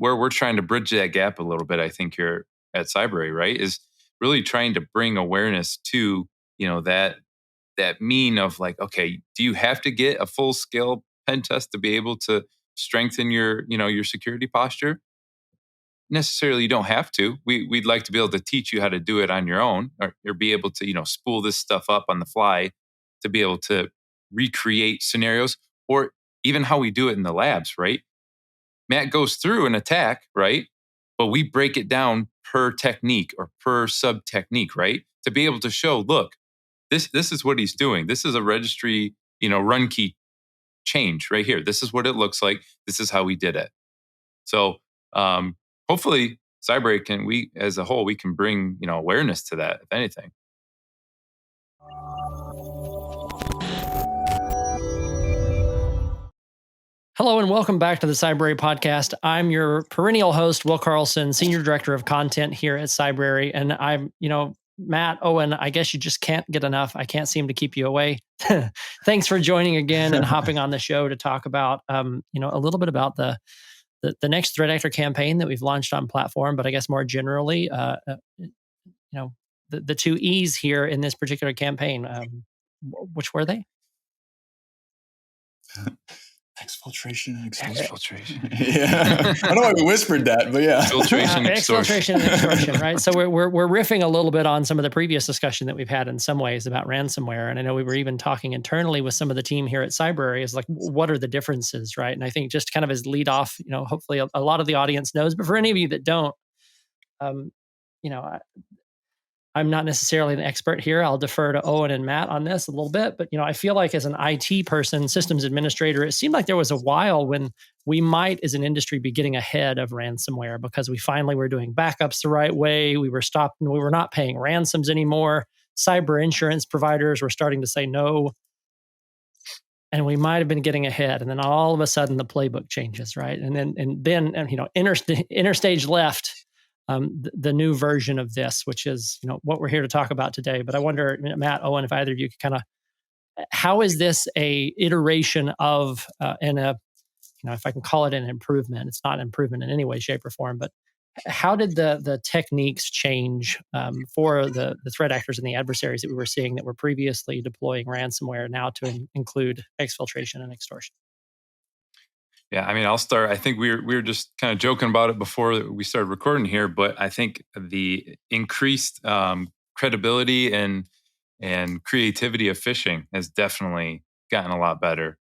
where we're trying to bridge that gap a little bit, I think, here at Cybrary, right? Is really trying to bring awareness to, that mean of like, okay, do you have to get a full scale pen test to be able to strengthen your security posture? Necessarily, you don't have to. We'd like to be able to teach you how to do it on your own, or be able to, spool this stuff up on the fly to be able to recreate scenarios, or even how we do it in the labs, right? Matt goes through an attack, right? But we break it down per technique or per sub technique, right? To be able to show, look, this is what he's doing. This is a registry, run key change right here. This is what it looks like. This is how we did it. So hopefully Cybrary we as a whole, we can bring, awareness to that, if anything. Hello and welcome back to the Cybrary podcast. I'm your perennial host, Will Carlson, Senior Director of Content here at Cybrary. And I'm, Matt, Owen, I guess you just can't get enough. I can't seem to keep you away. Thanks for joining again and hopping on the show to talk about, a little bit about the next threat actor campaign that we've launched on platform, but I guess more generally, the two E's here in this particular campaign. Which were they? Exfiltration and Exfiltration. Yeah. I don't know why we whispered that, but yeah. Exfiltration and extortion, right? So we're riffing a little bit on some of the previous discussion that we've had in some ways about ransomware. And I know we were even talking internally with some of the team here at Cybrary is like, what are the differences, right? And I think just kind of as lead off, hopefully a lot of the audience knows, but for any of you that don't, I'm not necessarily an expert here. I'll defer to Owen and Matt on this a little bit, but I feel like as an IT person, systems administrator, it seemed like there was a while when we might, as an industry, be getting ahead of ransomware because we finally were doing backups the right way. We were not paying ransoms anymore. Cyber insurance providers were starting to say no, and we might have been getting ahead. And then all of a sudden, the playbook changes, right? And then interstage left. The new version of this, which is what we're here to talk about today. But I wonder, Matt, Owen, if either of you could kind of, how is this a iteration of if I can call it an improvement? It's not an improvement in any way, shape, or form. But how did the techniques change for the threat actors and the adversaries that we were seeing that were previously deploying ransomware now to include exfiltration and extortion? Yeah, I'll start. I think we were just kind of joking about it before we started recording here, but I think the increased credibility and creativity of phishing has definitely gotten a lot better.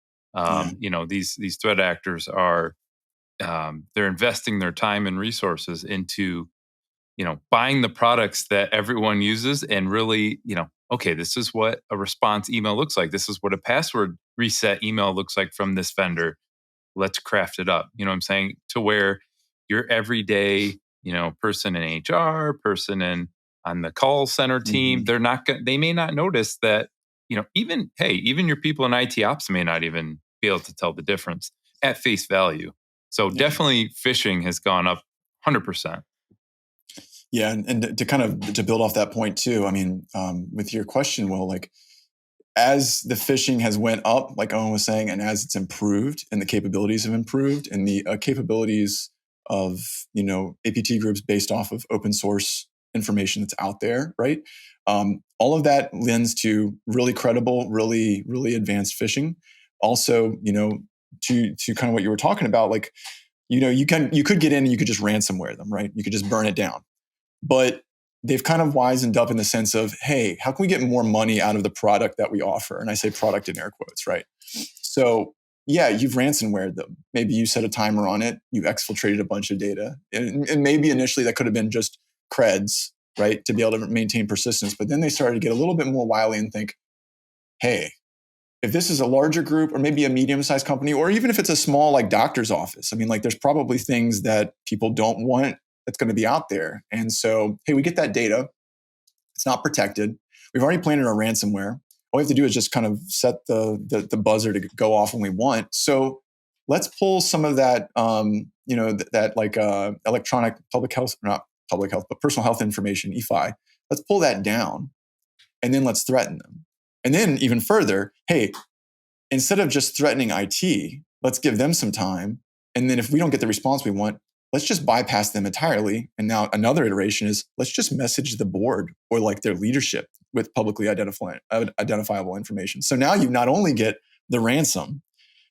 These threat actors are they're investing their time and resources into buying the products that everyone uses and really okay, this is what a response email looks like. This is what a password reset email looks like from this vendor. Let's craft it up. You know what I'm saying? To where your everyday, person in HR, person on the call center team, they may not notice that, even your people in IT ops may not even be able to tell the difference at face value. So definitely phishing has gone up 100%. Yeah. And to build off that point too, with your question, Will, like, as the phishing has went up, like Owen was saying, and as it's improved and the capabilities have improved and the capabilities of, APT groups based off of open source information that's out there, right? All of that lends to really credible, really, really advanced phishing. Also, to kind of what you were talking about, like, you could get in and you could just ransomware them, right? You could just burn it down. But they've kind of wisened up in the sense of, hey, how can we get more money out of the product that we offer? And I say product in air quotes, right? So yeah, you've ransomwared them. Maybe you set a timer on it. You exfiltrated a bunch of data. And maybe initially that could have been just creds, right? To be able to maintain persistence. But then they started to get a little bit more wily and think, hey, if this is a larger group or maybe a medium-sized company, or even if it's a small like doctor's office, there's probably things that people don't want that's going to be out there. And so, hey, we get that data. It's not protected. We've already planted our ransomware. All we have to do is just kind of set the buzzer to go off when we want. So let's pull some of that, electronic public health, not public health, but personal health information, EFI. Let's pull that down and then let's threaten them. And then even further, hey, instead of just threatening IT, let's give them some time. And then if we don't get the response we want, let's just bypass them entirely. And now another iteration is let's just message the board or like their leadership with publicly identifiable information. So now you not only get the ransom,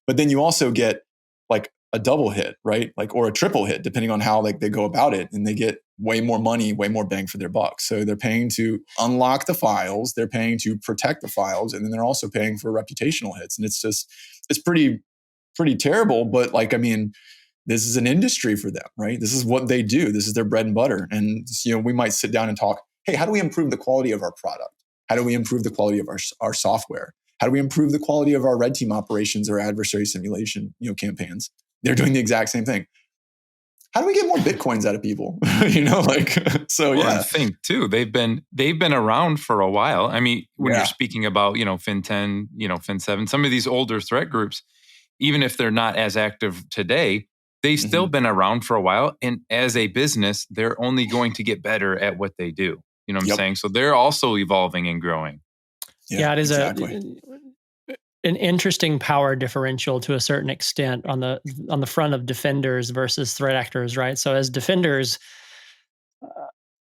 but then you also get like a double hit, right? Like, or a triple hit, depending on how like they go about it. And they get way more money, way more bang for their buck. So they're paying to unlock the files, they're paying to protect the files, and then they're also paying for reputational hits. And it's pretty terrible. But like, I mean, this is an industry for them, right? This is what they do. This is their bread and butter. And, we might sit down and talk, hey, how do we improve the quality of our product? How do we improve the quality of our software? How do we improve the quality of our red team operations or adversary simulation, campaigns? They're doing the exact same thing. How do we get more Bitcoins out of people? So yeah. Well, I think too, they've been around for a while. I mean, when you're speaking about, Fin 10, Fin 7, some of these older threat groups, even if they're not as active today, they've still been around for a while. And as a business, they're only going to get better at what they do. You know what I'm saying? So they're also evolving and growing. Yeah, it is an interesting power differential to a certain extent on the front of defenders versus threat actors, right? So as defenders,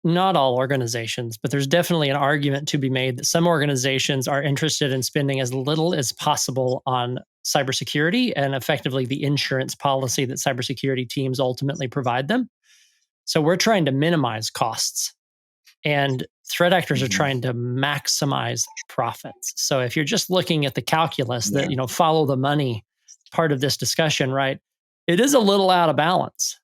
not all organizations, but there's definitely an argument to be made that some organizations are interested in spending as little as possible on cybersecurity and effectively the insurance policy that cybersecurity teams ultimately provide them. So we're trying to minimize costs. And threat actors are trying to maximize profits. So if you're just looking at the calculus that, follow the money part of this discussion, right, it is a little out of balance.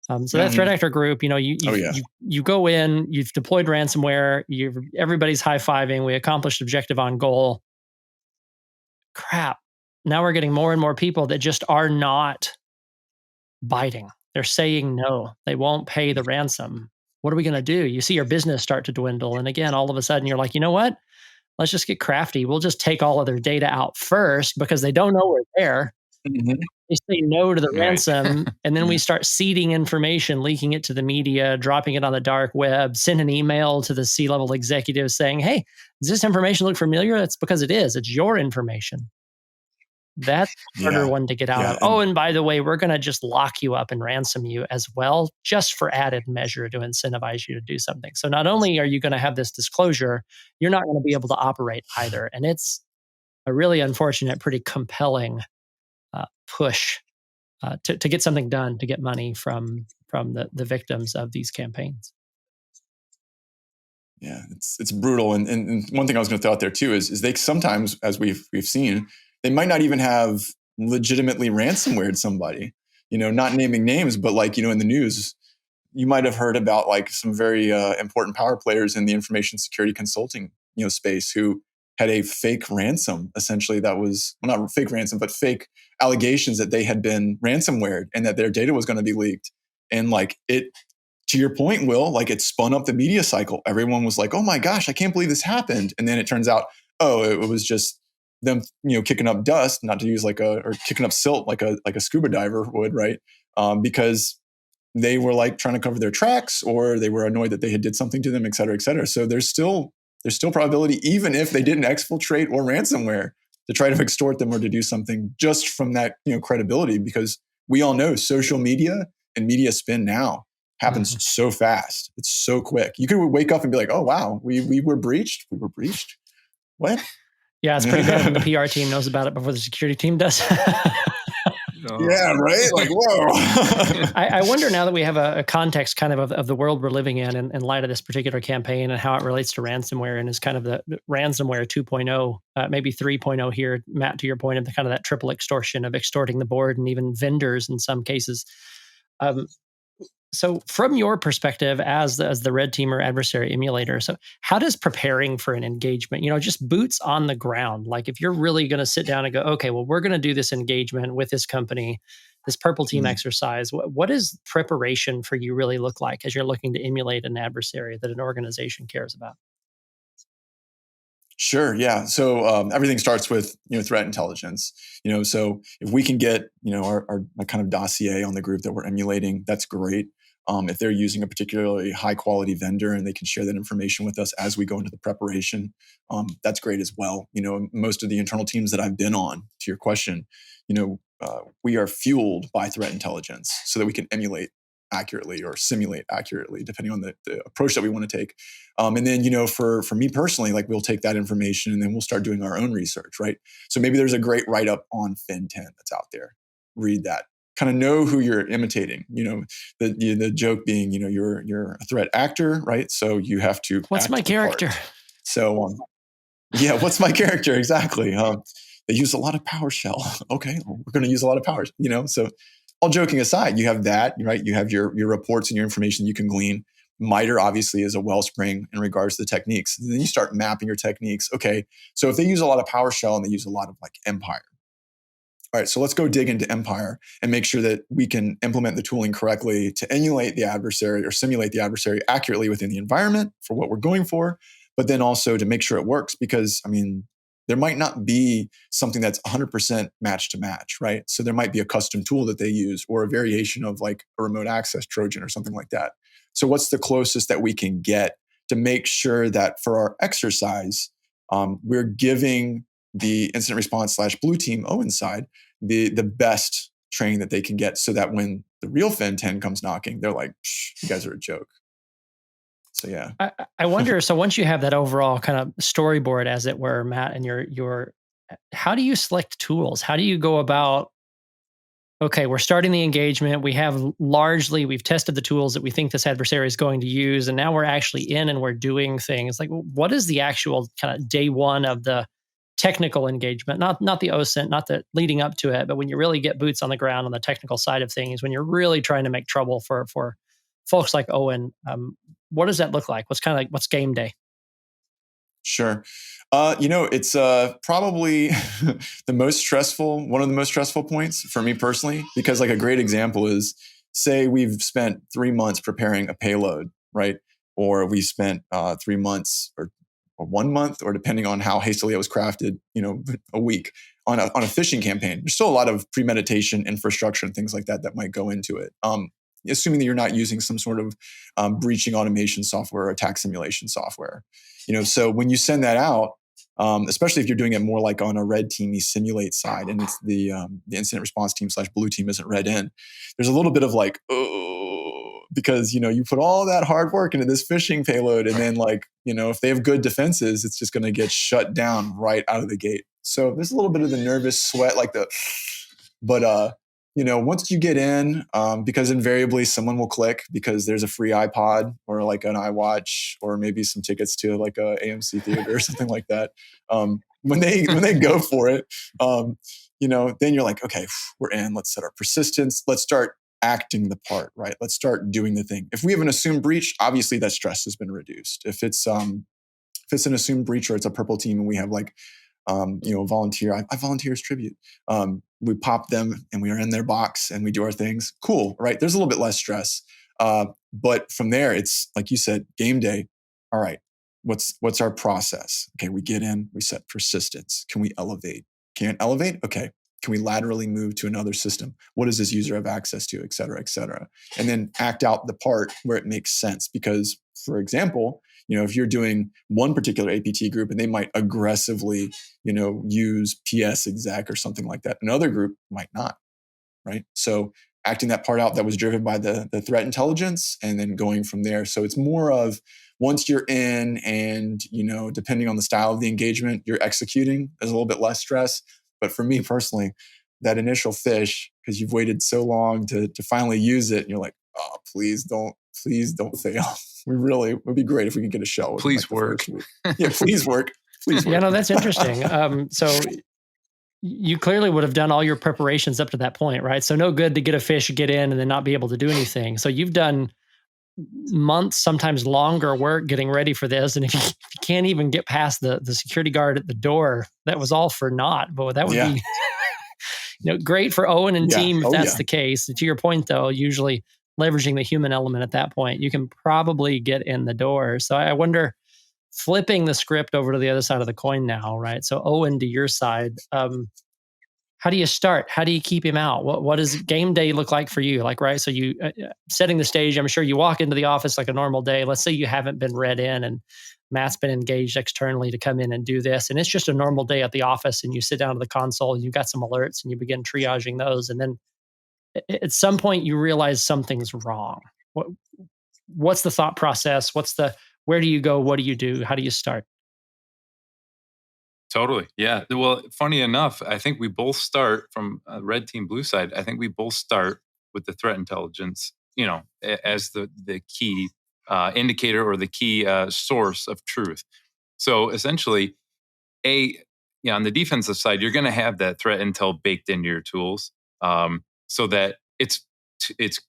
So that threat actor group, you go in, you've deployed ransomware, everybody's high-fiving, we accomplished objective on goal. Crap. Now we're getting more and more people that just are not biting. They're saying no. They won't pay the ransom. What are we going to do? You see your business start to dwindle. And again, all of a sudden you're like, you know what? Let's just get crafty. We'll just take all of their data out first because they don't know we're there. They say no to the ransom. And then we start seeding information, leaking it to the media, dropping it on the dark web, send an email to the C-level executives saying, hey, does this information look familiar? That's because it is. It's your information. That's a harder one to get out of. Oh, and by the way, we're going to just lock you up and ransom you as well, just for added measure to incentivize you to do something. So not only are you going to have this disclosure, you're not going to be able to operate either. And it's a really unfortunate, pretty compelling push to get something done, to get money from the victims of these campaigns. Yeah, it's brutal. And one thing I was going to throw out there too is they sometimes, as we've seen, they might not even have legitimately ransomwared somebody, not naming names, but like, in the news, you might have heard about like some very important power players in the information security consulting, space who had a fake ransom, essentially that was, well, not fake ransom, but fake allegations that they had been ransomwared and that their data was going to be leaked. And like it, to your point, Will, like it spun up the media cycle. Everyone was like, oh my gosh, I can't believe this happened. And then it turns out, it was just them, kicking up dust, not to use or kicking up silt like a scuba diver would, right? Because they were like trying to cover their tracks, or they were annoyed that they had did something to them, et cetera, et cetera. So there's still probability, even if they didn't exfiltrate or ransomware, to try to extort them or to do something just from that, credibility, because we all know social media and media spin now happens so fast. It's so quick. You could wake up and be like, oh, wow, we were breached. We were breached. What? Yeah, it's pretty bad when the PR team knows about it before the security team does. Yeah, right? Like, whoa. I wonder now that we have a context kind of the world we're living in light of this particular campaign and how it relates to ransomware and is kind of the ransomware 2.0, maybe 3.0 here, Matt, to your point of the kind of that triple extortion of extorting the board and even vendors in some cases. So from your perspective as the red team or adversary emulator, so how does preparing for an engagement, just boots on the ground, like if you're really going to sit down and go, okay, well, we're going to do this engagement with this company, this purple team exercise, what does preparation for you really look like as you're looking to emulate an adversary that an organization cares about? Sure. Yeah. So everything starts with threat intelligence. So if we can get our kind of dossier on the group that we're emulating, that's great. If they're using a particularly high quality vendor and they can share that information with us as we go into the preparation, that's great as well. Most of the internal teams that I've been on, to your question, we are fueled by threat intelligence so that we can emulate accurately or simulate accurately, depending on the approach that we want to take. And then, for me personally, like we'll take that information and then we'll start doing our own research, right? So maybe there's a great write-up on Fin10 that's out there. Read that. Kind of know who you're imitating. The joke being, you're a threat actor, right? So you have to. What's my character? So, what's my character exactly? They use a lot of PowerShell. Okay, well, we're going to use a lot of PowerShell. So all joking aside, you have that, right? You have your reports and your information you can glean. MITRE obviously is a wellspring in regards to the techniques. And then you start mapping your techniques. Okay, so if they use a lot of PowerShell and they use a lot of like Empire, all right, so let's go dig into Empire and make sure that we can implement the tooling correctly to emulate the adversary or simulate the adversary accurately within the environment for what we're going for, but then also to make sure it works because, there might not be something that's 100% match to match, right? So there might be a custom tool that they use or a variation of like a remote access Trojan or something like that. So what's the closest that we can get to make sure that for our exercise, we're giving the incident response / blue team Owen side the best training that they can get so that when the real Fin10 comes knocking, they're like, you guys are a joke. So yeah, I wonder. So once you have that overall kind of storyboard, as it were, Matt, and your, how do you select tools? How do you go about? Okay, we're starting the engagement. We've tested the tools that we think this adversary is going to use, and now we're actually in and we're doing things. Like, what is the actual kind of day one of the technical engagement? Not the OSINT, not the leading up to it, but when you really get boots on the ground on the technical side of things, when you're really trying to make trouble for folks like Owen. What does that look like? What's game day? Sure. It's probably one of the most stressful points for me personally, because like a great example is, say we've spent 3 months preparing a payload, right? Or we spent 3 months or 1 month, or depending on how hastily it was crafted, a week on a phishing campaign. There's still a lot of premeditation, infrastructure, and things like that might go into it. Assuming that you're not using some sort of breaching automation software or attack simulation software. So when you send that out, especially if you're doing it more like on a red teamy simulate side, and it's the incident response team / blue team isn't red in, there's a little bit of like, oh, because you put all that hard work into this phishing payload, and then if they have good defenses, it's just going to get shut down right out of the gate. So there's a little bit of the nervous sweat, but once you get in, because invariably someone will click because there's a free iPod or like an iWatch or maybe some tickets to like a AMC theater or something like that. When they go for it, then you're like, okay, we're in. Let's set our persistence. Let's start acting the part, right? Let's start doing the thing. If we have an assumed breach, obviously that stress has been reduced. If it's an assumed breach or it's a purple team and we have volunteer. I volunteer as tribute. We pop them and we are in their box and we do our things. Cool, right? There's a little bit less stress. But from there, it's like you said, game day. All right, what's our process? Okay, we get in, we set persistence. Can we elevate? Can't elevate? Okay. Can we laterally move to another system? What does this user have access to, et cetera, et cetera? And then act out the part where it makes sense. Because, for example, if you're doing one particular APT group and they might aggressively, use PS exec or something like that, another group might not, right? So acting that part out that was driven by the threat intelligence and then going from there. So it's more of once you're in and, depending on the style of the engagement, you're executing, there's a little bit less stress. But for me personally, that initial fish, because you've waited so long to finally use it, and you're like, oh, please don't fail. It would be great if we could get a shell. Please work. Yeah, please work. Please work. Yeah, no, that's interesting. So you clearly would have done all your preparations up to that point, right? So no good to get a fish, get in, and then not be able to do anything. So you've done months, sometimes longer work getting ready for this. And if you can't even get past the security guard at the door, that was all for naught. But that would be great for Owen and team if that's the case. To your point, though, usually leveraging the human element at that point, you can probably get in the door. So I wonder, flipping the script over to the other side of the coin now, right? So Owen, to your side, how do you start? How do you keep him out? What does game day look like for you? Like, right. So you setting the stage, I'm sure you walk into the office like a normal day. Let's say you haven't been read in and Matt's been engaged externally to come in and do this. And it's just a normal day at the office and you sit down to the console and you've got some alerts and you begin triaging those. And then at some point you realize something's wrong. What's the thought process? Where do you go? What do you do? How do you start? Totally. Yeah. Well, funny enough, I think we both start from red team, blue side. I think we both start with the threat intelligence, as the key indicator or the key source of truth. So essentially, on the defensive side, you're going to have that threat intel baked into your tools, so that it's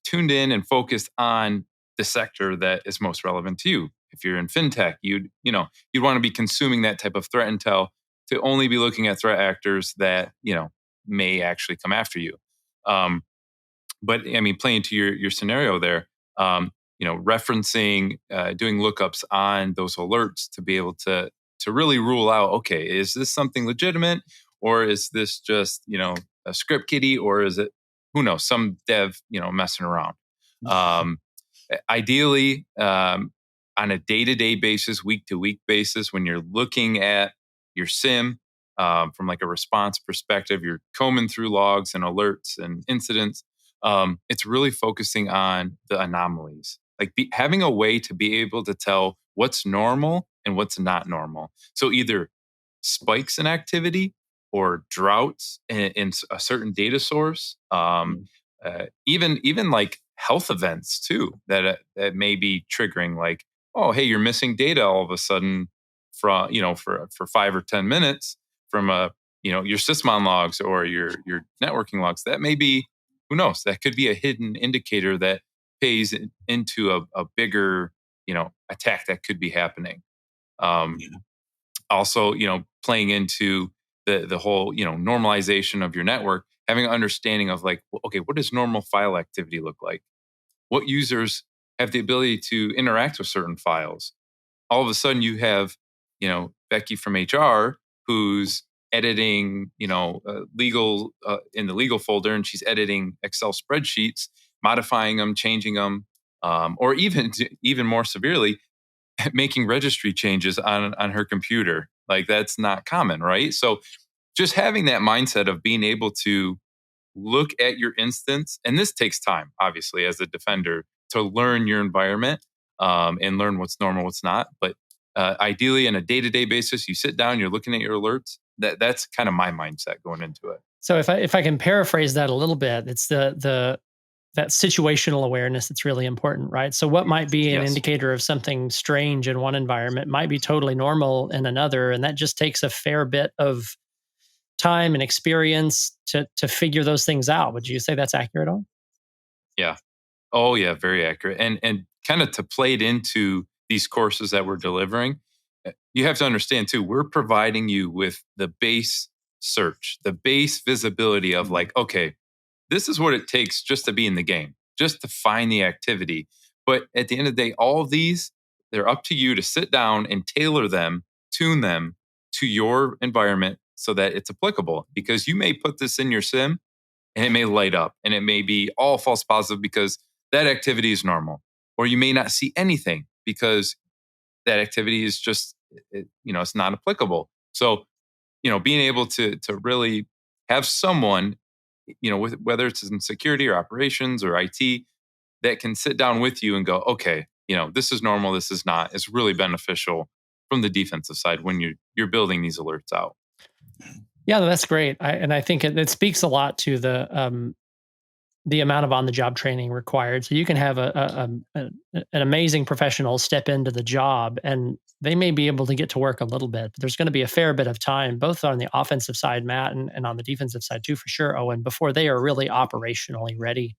tuned in and focused on the sector that is most relevant to you. If you're in fintech, you'd want to be consuming that type of threat intel to only be looking at threat actors that may actually come after you. But I mean, playing to your scenario there, referencing, doing lookups on those alerts to be able to really rule out, okay, is this something legitimate, or is this just a script kiddie, or is it, who knows, some dev messing around. Ideally, on a day-to-day basis, week-to-week basis, when you're looking at your SIM from like a response perspective, you're combing through logs and alerts and incidents. It's really focusing on the anomalies, like having a way to be able to tell what's normal and what's not normal. So either spikes in activity or droughts in a certain data source, even like health events too that may be triggering, like, oh, hey, you're missing data all of a sudden from for 5 or 10 minutes from your sysmon logs or your networking logs. That may be, who knows, that could be a hidden indicator that pays into a bigger attack that could be happening. Also, playing into the whole normalization of your network, having an understanding of like, okay, what does normal file activity look like? What users have the ability to interact with certain files? All of a sudden you have Becky from HR who's editing legal in the legal folder, and she's editing Excel spreadsheets, modifying them, changing them, or even more severely, making registry changes on her computer. Like, that's not common, right? So just having that mindset of being able to look at your instance, and this takes time, obviously, as a defender, to learn your environment and learn what's normal, what's not. But ideally, on a day-to-day basis, you sit down, you're looking at your alerts. That's kind of my mindset going into it. So if I can paraphrase that a little bit, it's that situational awareness that's really important, right? So what might be an indicator of something strange in one environment might be totally normal in another, and that just takes a fair bit of time and experience to figure those things out. Would you say that's accurate, Owen? Yeah. Oh, yeah, very accurate. And kind of to play it into these courses that we're delivering, you have to understand too, we're providing you with the base search, the base visibility of like, okay, this is what it takes just to be in the game, just to find the activity. But at the end of the day, all of these, they're up to you to sit down and tailor them, tune them to your environment so that it's applicable. Because you may put this in your SIM and it may light up and it may be all false positive because that activity is normal. Or you may not see anything because that activity is just, it's not applicable. So, being able to really have someone, with whether it's in security or operations or IT, that can sit down with you and go, okay, this is normal, this is not, is really beneficial from the defensive side when you're building these alerts out. Yeah, that's great. I think it speaks a lot to the amount of on-the-job training required. So you can have an amazing professional step into the job, and they may be able to get to work a little bit, but there's going to be a fair bit of time, both on the offensive side, Matt, and on the defensive side too, for sure, Owen, before they are really operationally ready,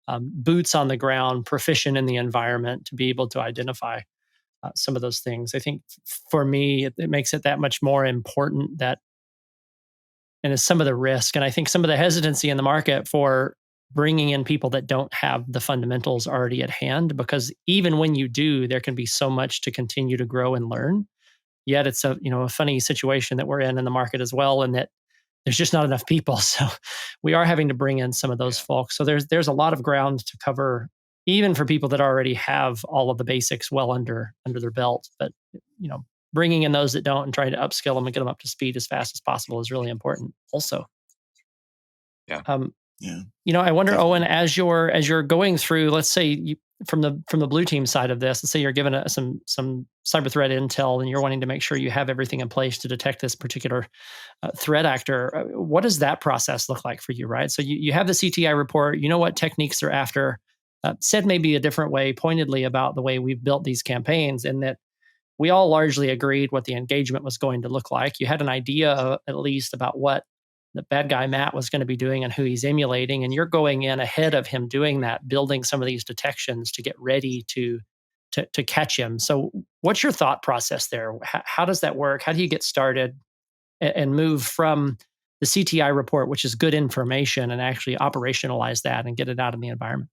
boots on the ground, proficient in the environment to be able to identify some of those things. I think for me, it makes it that much more important that, and it's some of the risk, and I think some of the hesitancy in the market for bringing in people that don't have the fundamentals already at hand, because even when you do, there can be so much to continue to grow and learn. Yet it's a funny situation that we're in the market as well, and that there's just not enough people. So we are having to bring in some of those folks. So there's a lot of ground to cover, even for people that already have all of the basics well under their belt. But bringing in those that don't and trying to upskill them and get them up to speed as fast as possible is really important also. Yeah. I wonder, Owen, as you're going through, let's say from the blue team side of this, let's say you're given some cyber threat intel and you're wanting to make sure you have everything in place to detect this particular threat actor. What does that process look like for you, right? So you have the CTI report, you know what techniques they're after. Said maybe a different way, pointedly about the way we've built these campaigns, and that we all largely agreed what the engagement was going to look like. You had an idea at least about what the bad guy Matt was going to be doing and who he's emulating, and you're going in ahead of him doing that, building some of these detections to get ready to catch him. So what's your thought process there? How does that work? How do you get started and move from the CTI report, which is good information, and actually operationalize that and get it out in the environment?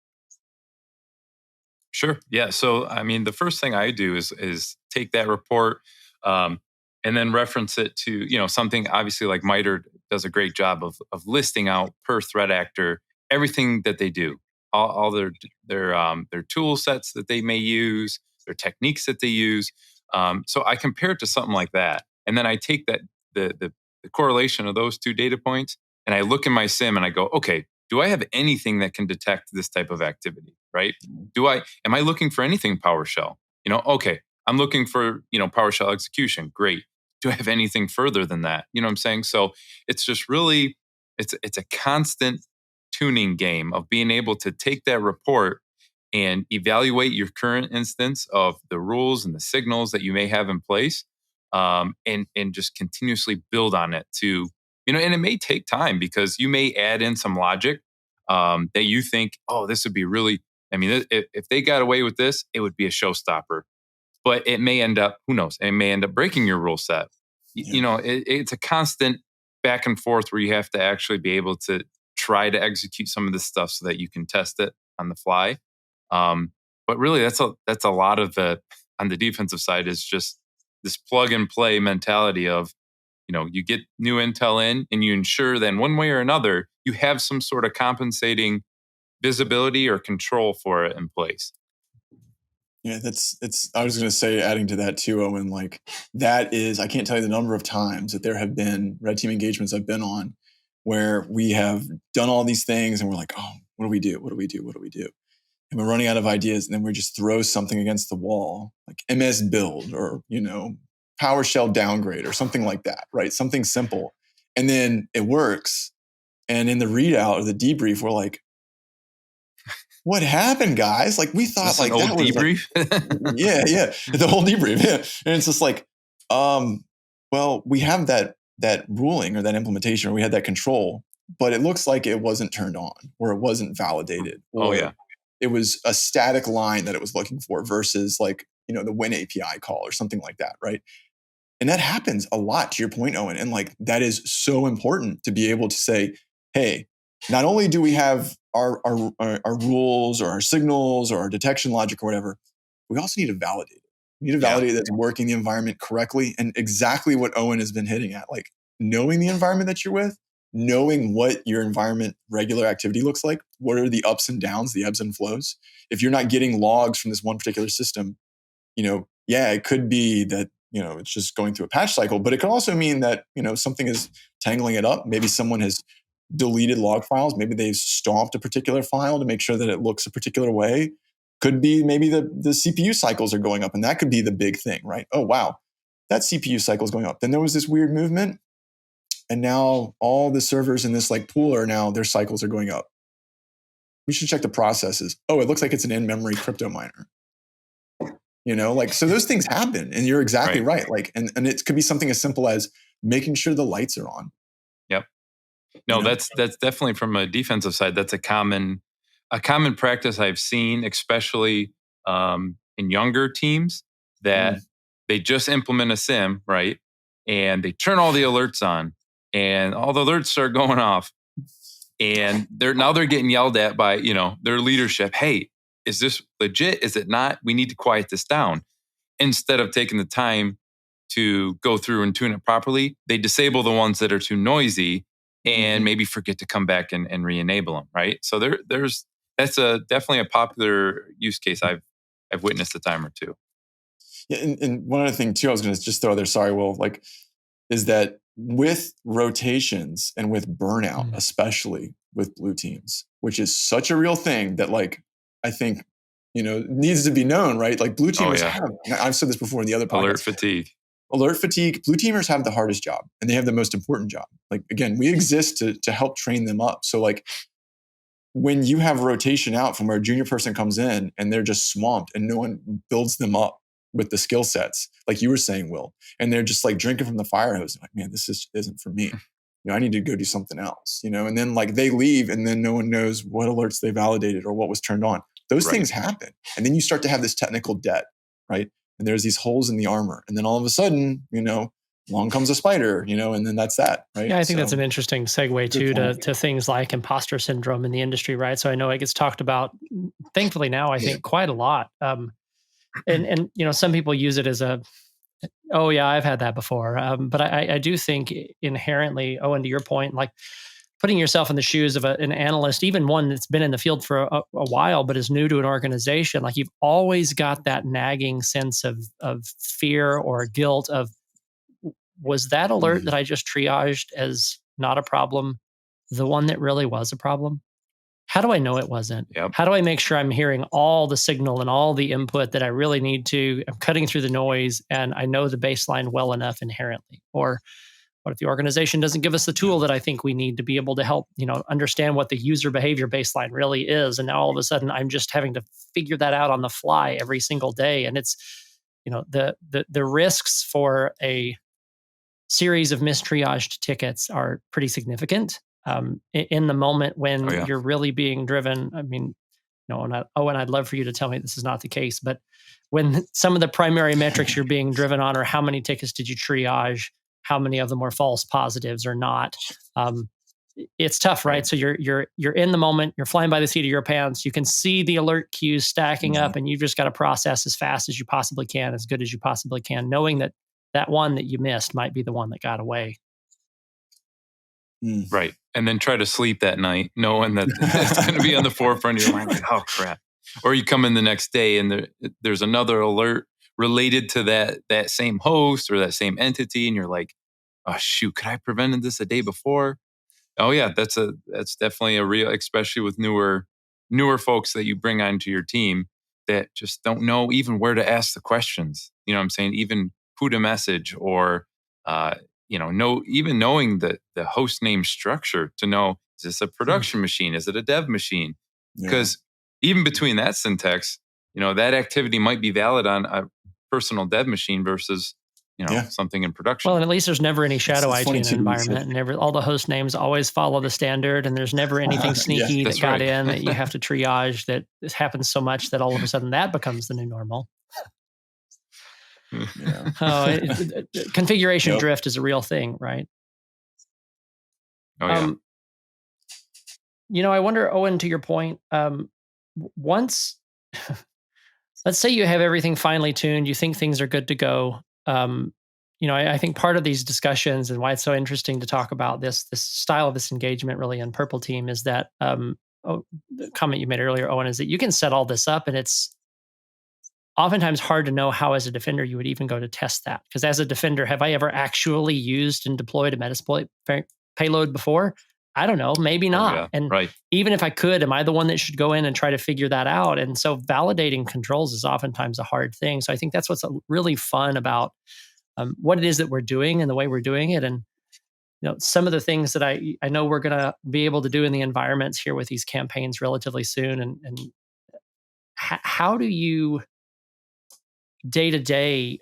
Sure. Yeah. So, I mean, the first thing I do is take that report and then reference it to, something obviously like MITRE does a great job of listing out per threat actor everything that they do, all their tool sets that they may use, their techniques that they use. So I compare it to something like that, and then I take that the correlation of those two data points, and I look in my SIM and I go, okay, do I have anything that can detect this type of activity? Right? Am I looking for anything PowerShell? Okay, I'm looking for PowerShell execution. Great. Do I have anything further than that? You know what I'm saying? So it's just really it's a constant tuning game of being able to take that report and evaluate your current instance of the rules and the signals that you may have in place, and just continuously build on it to, and it may take time because you may add in some logic that you think, oh, this would be really, I mean, if they got away with this, it would be a showstopper. But it may end up, who knows, it may end up breaking your rule set. It's a constant back and forth where you have to actually be able to try to execute some of this stuff so that you can test it on the fly. But really, that's a lot of the, on the defensive side, is just this plug and play mentality of, you get new intel in and you ensure then one way or another, you have some sort of compensating visibility or control for it in place. Yeah, I was going to say, adding to that too, Owen, like that is, I can't tell you the number of times that there have been red team engagements I've been on where we have done all these things and we're like, oh, what do we do? What do we do? What do we do? And we're running out of ideas. And then we just throw something against the wall, like MS build or, PowerShell downgrade or something like that, right? Something simple. And then it works. And in the readout or the debrief, we're like, what happened, guys? Like, we thought like that was debrief. Like, yeah, the whole debrief. Yeah, and it's just like, well, we have that ruling or that implementation, or we had that control, but it looks like it wasn't turned on, or it wasn't validated. Or it was a static line that it was looking for versus like the Win API call or something like that, right? And that happens a lot, to your point, Owen. And like that is so important to be able to say, hey, not only do we have our rules or our signals or our detection logic or whatever, we also need to validate it. We need to validate that it's working the environment correctly, and exactly what Owen has been hitting at, like knowing the environment that you're with, knowing what your environment regular activity looks like, what are the ups and downs, the ebbs and flows. If you're not getting logs from this one particular system, it could be that, it's just going through a patch cycle, but it could also mean that, something is tangling it up. Maybe someone has deleted log files. Maybe they've stomped a particular file to make sure that it looks a particular way. Could be maybe the CPU cycles are going up, and that could be the big thing, right? Oh, wow, that CPU cycle is going up. Then there was this weird movement, and now all the servers in this like pool their cycles are going up. We should check the processes. Oh, it looks like it's an in-memory crypto miner. So those things happen, and you're exactly right. Like, and it could be something as simple as making sure the lights are on. Yep. No, that's definitely, from a defensive side, that's a common practice I've seen, especially in younger teams, that they just implement a SIM, right? And they turn all the alerts on, and all the alerts start going off, and they're getting yelled at by their leadership. Hey, is this legit? Is it not? We need to quiet this down. Instead of taking the time to go through and tune it properly, they disable the ones that are too noisy, and maybe forget to come back and re-enable them, right? So that's definitely a popular use case I've witnessed a time or two. Yeah, and one other thing too, I was going to just throw there. Sorry, Will. Is that with rotations and with burnout, especially with blue teams, which is such a real thing that I think needs to be known, right? Like blue teamers have. I've said this before in the other podcast. Alert fatigue. Blue teamers have the hardest job, and they have the most important job. Again, we exist to help train them up. So when you have rotation out from where a junior person comes in and they're just swamped and no one builds them up with the skill sets, like you were saying, Will, and they're just drinking from the fire hose. Man, this isn't for me. I need to go do something else, and then they leave and then no one knows what alerts they validated or what was turned on. Those things happen. And then you start to have this technical debt, right? And there's these holes in the armor. And then all of a sudden, along comes a spider, and then that's that, right? Yeah, I think that's an interesting segue too to things like imposter syndrome in the industry, right? So I know it gets talked about, thankfully now, I think quite a lot. And some people use it as oh yeah, I've had that before. But I do think inherently, Owen, to your point, putting yourself in the shoes of an analyst, even one that's been in the field for a while, but is new to an organization, you've always got that nagging sense of fear or guilt of, was that alert that I just triaged as not a problem the one that really was a problem? How do I know it wasn't? Yep. How do I make sure I'm hearing all the signal and all the input that I really need to? I'm cutting through the noise and I know the baseline well enough inherently. Or what if the organization doesn't give us the tool that I think we need to be able to help, understand what the user behavior baseline really is? And now all of a sudden I'm just having to figure that out on the fly every single day. And it's, the risks for a series of mistriaged tickets are pretty significant. In the moment when you're really being driven. I mean, Owen, I'd love for you to tell me this is not the case, but when some of the primary metrics you're being driven on are how many tickets did you triage, how many of them were false positives or not, it's tough, right? So you're in the moment, you're flying by the seat of your pants, you can see the alert queues stacking up, and you've just got to process as fast as you possibly can, as good as you possibly can, knowing that one that you missed might be the one that got away. Right. And then try to sleep that night, knowing that it's going to be on the forefront of your mind, oh crap. Or you come in the next day and there's another alert related to that same host or that same entity. And you're like, oh shoot, could I have prevented this a day before? Oh yeah, that's definitely a real, especially with newer folks that you bring onto your team that just don't know even where to ask the questions. You know what I'm saying? Even who to message or, even knowing the host name structure to know, is this a production machine? Is it a dev machine? Because even between that syntax, that activity might be valid on a personal dev machine versus, something in production. Well, and at least there's never any shadow IT in an environment, and all the host names always follow the standard, and there's never anything sneaky that got in that you have to triage. That this happens so much that all of a sudden that becomes the new normal. Configuration drift is a real thing, right? Oh yeah. I wonder, Owen, to your point, once, let's say you have everything finely tuned, you think things are good to go. I think part of these discussions and why it's so interesting to talk about this style of this engagement really in Purple Team is that the comment you made earlier, Owen, is that you can set all this up and it's oftentimes hard to know how as a defender you would even go to test that. Because as a defender, have I ever actually used and deployed a Metasploit payload before? I don't know, maybe not. Even if I could, am I the one that should go in and try to figure that out? And so validating controls is oftentimes a hard thing. So I think that's what's really fun about what it is that we're doing and the way we're doing it. And some of the things that I know we're going to be able to do in the environments here with these campaigns relatively soon. And how do you day to day,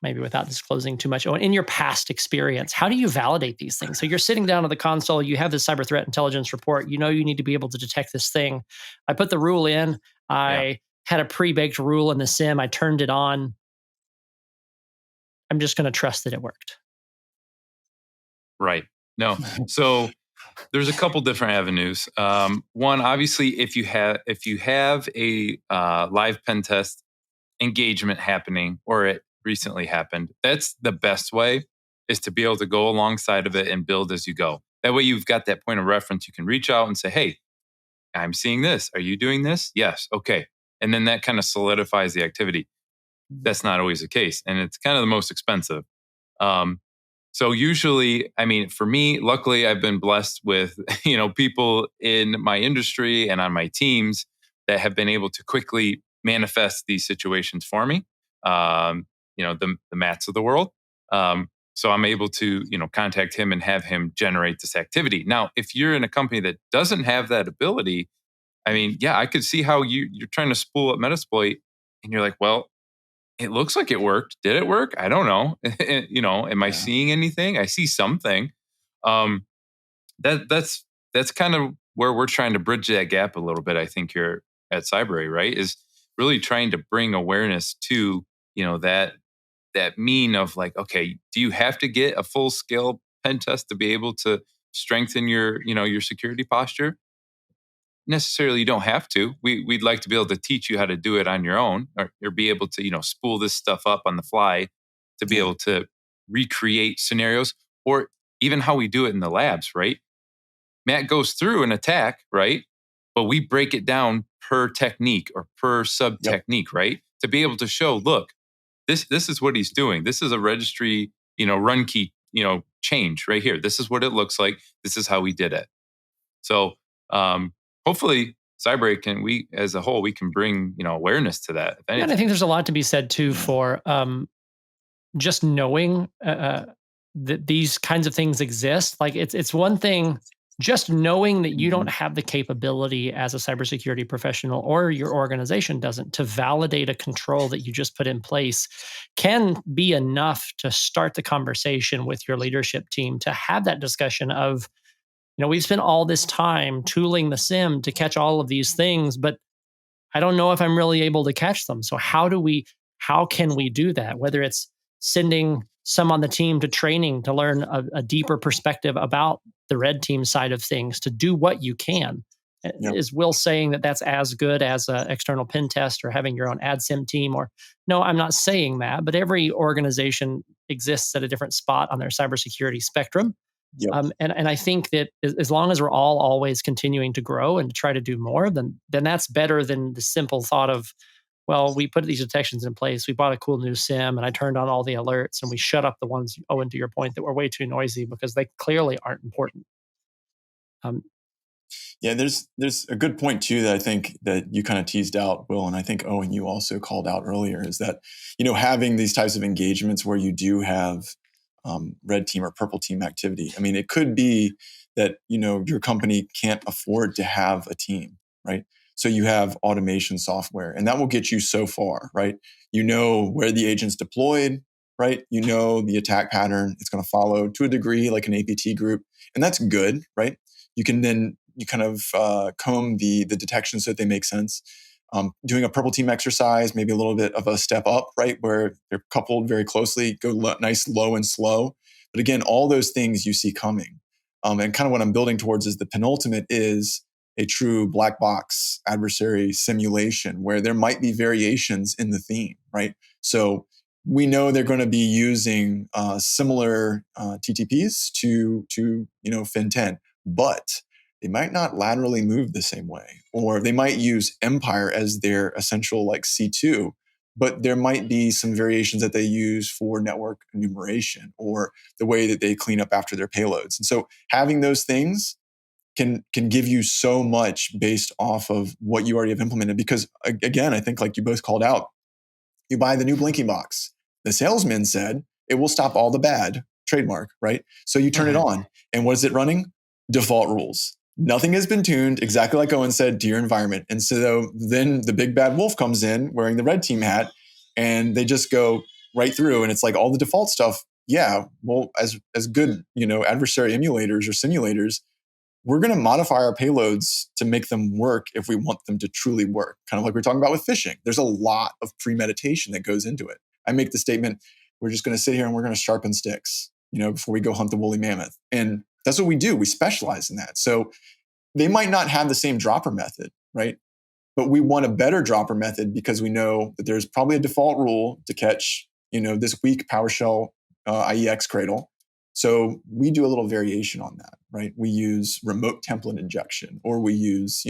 maybe without disclosing too much, in your past experience, how do you validate these things? So you're sitting down at the console, you have this cyber threat intelligence report, you need to be able to detect this thing. I put the rule in, I had a pre-baked rule in the SIM, I turned it on. I'm just going to trust that it worked. Right. No. So there's a couple different avenues. One, obviously, if you have a live pen test engagement happening or it recently happened, that's the best way is to be able to go alongside of it and build as you go. That way you've got that point of reference. You can reach out and say, hey, I'm seeing this. Are you doing this? Yes. Okay. And then that kind of solidifies the activity. That's not always the case. And it's kind of the most expensive. So usually, I mean, for me, luckily, I've been blessed with, people in my industry and on my teams that have been able to quickly manifest these situations for me. The Matts of the world. So I'm able to, contact him and have him generate this activity. Now, if you're in a company that doesn't have that ability, I mean, yeah, I could see how you're trying to spool up Metasploit and you're like, well, it looks like it worked. Did it work? I don't know. Am I seeing anything? I see something. That's kind of where we're trying to bridge that gap a little bit. I think here at Cybrary, right, is really trying to bring awareness to that mean of like, okay, do you have to get a full scale pen test to be able to strengthen your security posture? Necessarily, you don't have to. We'd like to be able to teach you how to do it on your own, or be able to spool this stuff up on the fly to be able to recreate scenarios, or even how we do it in the labs, right? Matt goes through an attack, right? But we break it down per technique or per sub technique, right? To be able to show, look, this is what he's doing. This is a registry, run key, change right here. This is what it looks like. This is how we did it. So hopefully Cybrary we as a whole, we can bring, awareness to that. And I think there's a lot to be said too for just knowing that these kinds of things exist. Like it's one thing just knowing that you don't have the capability as a cybersecurity professional, or your organization doesn't, to validate a control that you just put in place can be enough to start the conversation with your leadership team, to have that discussion of, we've spent all this time tooling the SIM to catch all of these things, but I don't know if I'm really able to catch them. So how can we do that? Whether it's sending some on the team to training to learn a deeper perspective about the red team side of things, to do what you can. Yep. Is Will saying that that's as good as an external pen test or having your own ad sim team? Or no, I'm not saying that, but every organization exists at a different spot on their cybersecurity spectrum. Yep. And I think that as long as we're all always continuing to grow and to try to do more, then that's better than the simple thought of, well, we put these detections in place. We bought a cool new SIM and I turned on all the alerts and we shut up the ones, Owen, to your point, that were way too noisy because they clearly aren't important. There's a good point too that I think that you kind of teased out, Will, and I think Owen, you also called out earlier, is that, having these types of engagements where you do have red team or purple team activity. I mean, it could be that, your company can't afford to have a team, right? So you have automation software and that will get you so far, right? Where the agent's deployed, right? The attack pattern it's going to follow to a degree, like an APT group. And that's good, right? You can then, you kind of comb the detections so that they make sense. Doing a purple team exercise, maybe a little bit of a step up, right? Where they're coupled very closely, go nice, low and slow. But again, all those things you see coming. And kind of what I'm building towards is the penultimate is a true black box adversary simulation where there might be variations in the theme, right? So we know they're going to be using similar TTPs to Fin10, but they might not laterally move the same way, or they might use Empire as their essential like C2, but there might be some variations that they use for network enumeration or the way that they clean up after their payloads. And so having those things can give you so much based off of what you already have implemented. Because again, I think like you both called out, you buy the new blinking box. The salesman said it will stop all the bad, trademark, right? So you turn it on, and what is it running? Default rules. Nothing has been tuned, exactly like Owen said, to your environment. And so then the big bad wolf comes in wearing the red team hat, and they just go right through. And it's like all the default stuff. Yeah, well, as good, adversary emulators or simulators, we're going to modify our payloads to make them work if we want them to truly work. Kind of like we're talking about with phishing. There's a lot of premeditation that goes into it. I make the statement, we're just going to sit here and we're going to sharpen sticks, before we go hunt the woolly mammoth. And that's what we do. We specialize in that. So they might not have the same dropper method, right? But we want a better dropper method because we know that there's probably a default rule to catch, this weak PowerShell IEX cradle. So we do a little variation on that, right? We use remote template injection, or we use,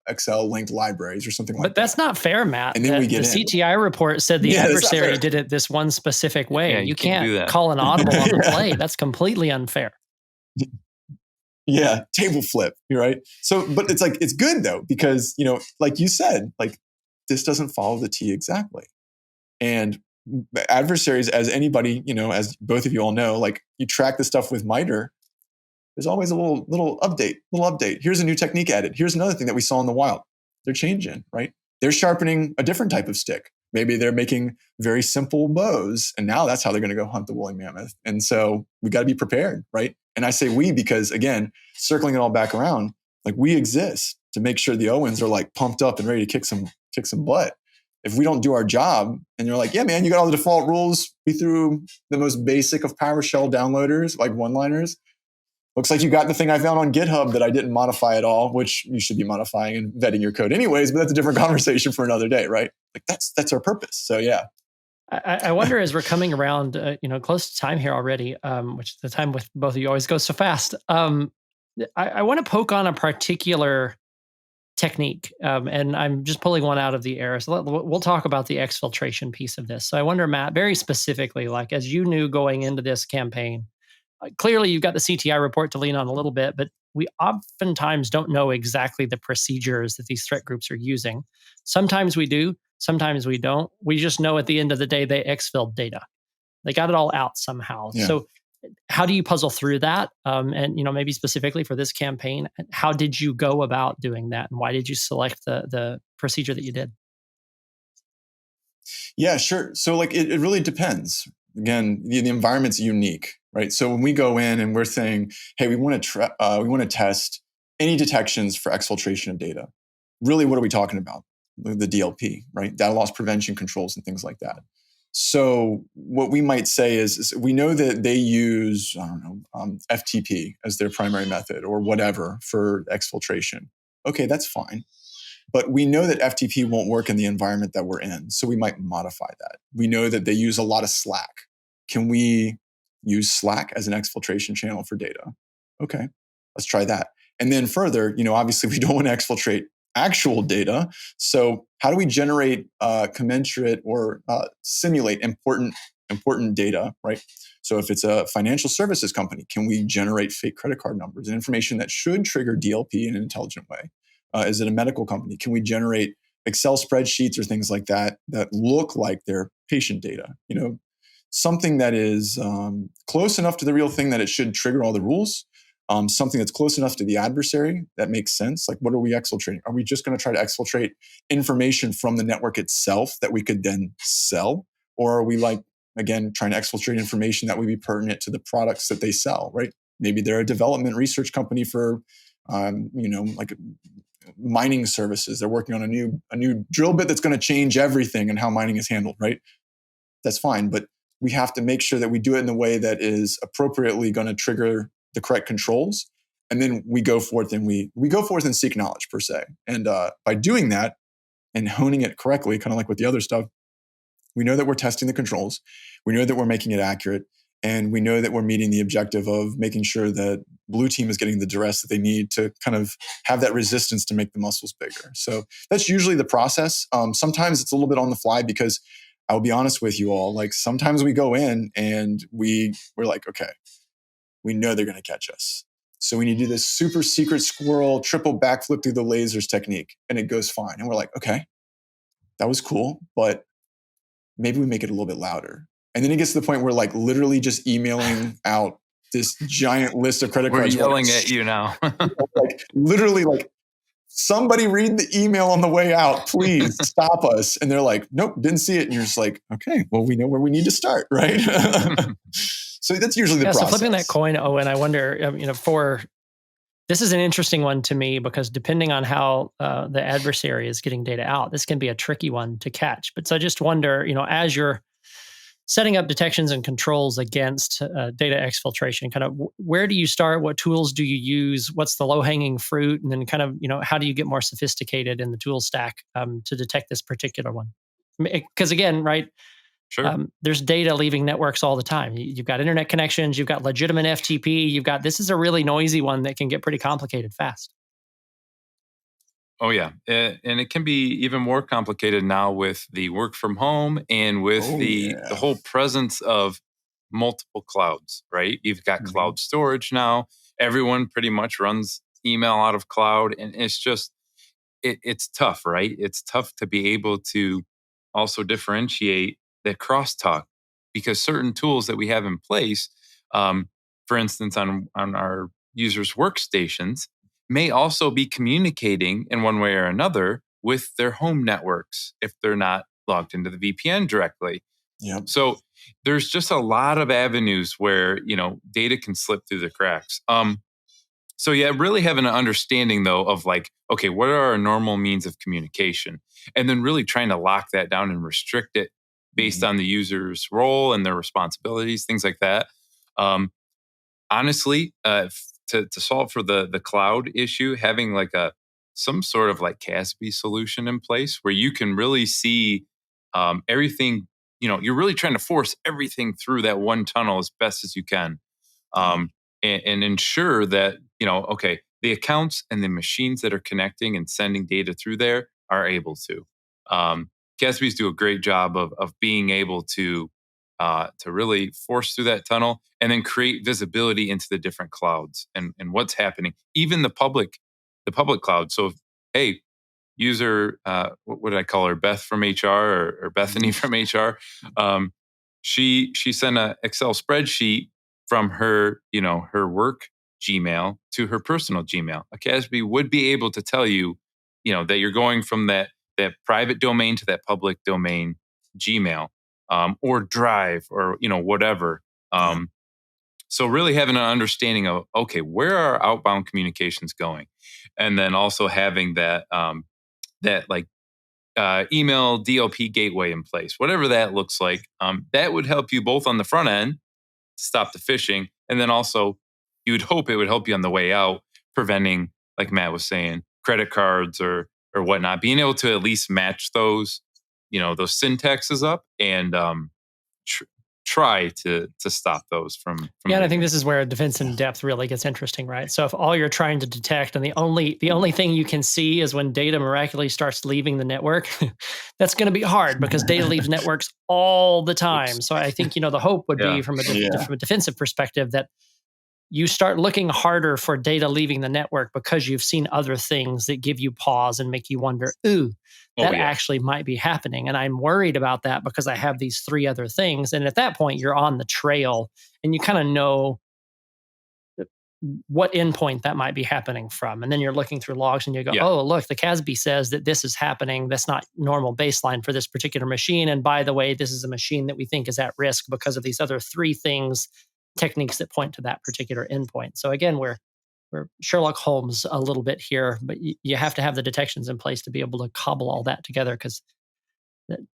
Excel linked libraries or something like that. But that's not fair, Matt. And then we get the in. CTI report said the adversary did it this one specific way. Yeah, you can't do that. call an audible on the play. That's completely unfair. Yeah, table flip, right? So, but it's good though, because, like you said, like this doesn't follow the T exactly. And adversaries, as anybody, as both of you all know, like you track the stuff with MITRE, there's always a little update. Here's a new technique added. Here's another thing that we saw in the wild. They're changing, right? They're sharpening a different type of stick. Maybe they're making very simple bows, and now that's how they're going to go hunt the woolly mammoth. And so we got to be prepared, right? And I say we because, again, circling it all back around, like we exist to make sure the Owens are like pumped up and ready to kick some butt. If we don't do our job and you're like, yeah, man, you got all the default rules. We threw the most basic of PowerShell downloaders, like one-liners. Looks like you got the thing I found on GitHub that I didn't modify at all, which you should be modifying and vetting your code anyways, but that's a different conversation for another day, right? Like that's our purpose. So yeah. I wonder, as we're coming around, close to time here already, which the time with both of you always goes so fast. I want to poke on a particular technique, and I'm just pulling one out of the air. So we'll talk about the exfiltration piece of this. So I wonder, Matt, very specifically, like as you knew going into this campaign, clearly you've got the CTI report to lean on a little bit, but we oftentimes don't know exactly the procedures that these threat groups are using. Sometimes we do, sometimes we don't. We just know at the end of the day, they exfilled data. They got it all out somehow. Yeah. So how do you puzzle through that? And maybe specifically for this campaign, how did you go about doing that? And why did you select the procedure that you did? Yeah, sure. So like it really depends. Again, the environment's unique, right? So when we go in and we're saying, hey, we want to test any detections for exfiltration of data. Really, what are we talking about? The DLP, right? Data loss prevention controls and things like that. So what we might say is we know that they use, FTP as their primary method or whatever for exfiltration. Okay, that's fine. But we know that FTP won't work in the environment that we're in. So we might modify that. We know that they use a lot of Slack. Can we use Slack as an exfiltration channel for data? Okay, let's try that. And then further, obviously we don't want to exfiltrate actual data. So how do we generate commensurate or simulate important data, right? So if it's a financial services company, can we generate fake credit card numbers and information that should trigger DLP in an intelligent way? Is it a medical company? Can we generate Excel spreadsheets or things like that look like their patient data? Something that is close enough to the real thing that it should trigger all the rules. Something that's close enough to the adversary that makes sense. Like, what are we exfiltrating? Are we just going to try to exfiltrate information from the network itself that we could then sell? Or are we again, trying to exfiltrate information that would be pertinent to the products that they sell, right? Maybe they're a development research company for, like mining services. They're working on a new drill bit that's going to change everything and how mining is handled, right? That's fine. But we have to make sure that we do it in a way that is appropriately going to trigger the correct controls. And then we go forth and we go forth and seek knowledge per se. And by doing that and honing it correctly, kind of like with the other stuff, we know that we're testing the controls. We know that we're making it accurate. And we know that we're meeting the objective of making sure that blue team is getting the duress that they need to kind of have that resistance to make the muscles bigger. So that's usually the process. Sometimes it's a little bit on the fly because I'll be honest with you all, like sometimes we go in and we're like, okay, we know they're going to catch us. So we need to do this super secret squirrel triple backflip through the lasers technique. And it goes fine. And we're like, okay, that was cool, but maybe we make it a little bit louder. And then it gets to the point where like literally just emailing out this giant list of credit cards. We're yelling at you now. Like literally like, somebody read the email on the way out, please stop us. And they're like, nope, didn't see it. And you're just like, okay, well, we know where we need to start, right? So that's usually the process. So flipping that coin, Owen, I wonder, this is an interesting one to me because depending on how the adversary is getting data out, this can be a tricky one to catch. But so I just wonder, as you're setting up detections and controls against data exfiltration, kind of where do you start? What tools do you use? What's the low-hanging fruit? And then kind of, how do you get more sophisticated in the tool stack to detect this particular one? Because again, right, Sure. There's data leaving networks all the time. You've got internet connections, you've got legitimate FTP, this is a really noisy one that can get pretty complicated fast. Oh yeah, and it can be even more complicated now with the work from home and with the whole presence of multiple clouds. Right, you've got cloud storage now. Everyone pretty much runs email out of cloud, and it's just it's tough. Right, it's tough to be able to also differentiate that crosstalk because certain tools that we have in place, for instance, on our users' workstations, may also be communicating in one way or another with their home networks if they're not logged into the VPN directly. Yep. So there's just a lot of avenues where data can slip through the cracks. So yeah, really having an understanding though of okay, what are our normal means of communication, and then really trying to lock that down and restrict it based on the user's role and their responsibilities, things like that. Honestly, to solve for the cloud issue, having some sort of CASB solution in place where you can really see everything. You're really trying to force everything through that one tunnel as best as you can, and ensure that okay, the accounts and the machines that are connecting and sending data through there are able to. CASBs do a great job of being able to really force through that tunnel and then create visibility into the different clouds and what's happening, even the public cloud. So, hey, user, what did I call her? Beth from HR or Bethany from HR. She sent an Excel spreadsheet from her, her work Gmail to her personal Gmail. A CASB would be able to tell you, that you're going from that private domain to that public domain Gmail. Or Drive, or whatever. So really having an understanding of okay, where are outbound communications going, and then also having that email DLP gateway in place, whatever that looks like. That would help you both on the front end to stop the phishing, and then also you would hope it would help you on the way out, preventing, like Matt was saying, credit cards or whatnot. Being able to at least match those syntaxes up and try to stop those from yeah, and I think this is where defense in depth really gets interesting, right? So if all you're trying to detect and the only thing you can see is when data miraculously starts leaving the network, that's going to be hard because data leaves networks all the time. So I think the hope would be from a defensive perspective that you start looking harder for data leaving the network because you've seen other things that give you pause and make you wonder, that actually might be happening. And I'm worried about that because I have these 3 other things. And at that point, you're on the trail and you kind of know what endpoint that might be happening from. And then you're looking through logs and you go, oh, look, the CASB says that this is happening. That's not normal baseline for this particular machine. And by the way, this is a machine that we think is at risk because of these other 3 techniques that point to that particular endpoint. So again, we're Sherlock Holmes a little bit here, but you have to have the detections in place to be able to cobble all that together because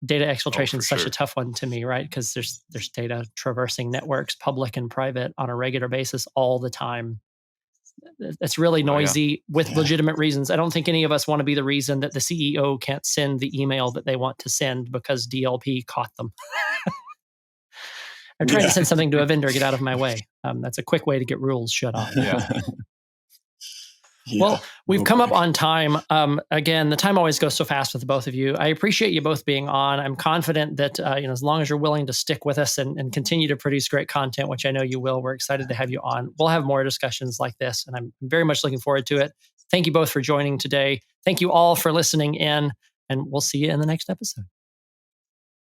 data exfiltration is such a tough one to me, right? Because there's data traversing networks, public and private, on a regular basis all the time. It's really noisy with legitimate reasons. I don't think any of us want to be the reason that the CEO can't send the email that they want to send because DLP caught them. I'm trying to send something to a vendor, get out of my way. That's a quick way to get rules shut off. Well, we've come up on time. Again, the time always goes so fast with both of you. I appreciate you both being on. I'm confident that as long as you're willing to stick with us and continue to produce great content, which I know you will, we're excited to have you on. We'll have more discussions like this, and I'm very much looking forward to it. Thank you both for joining today. Thank you all for listening in, and we'll see you in the next episode.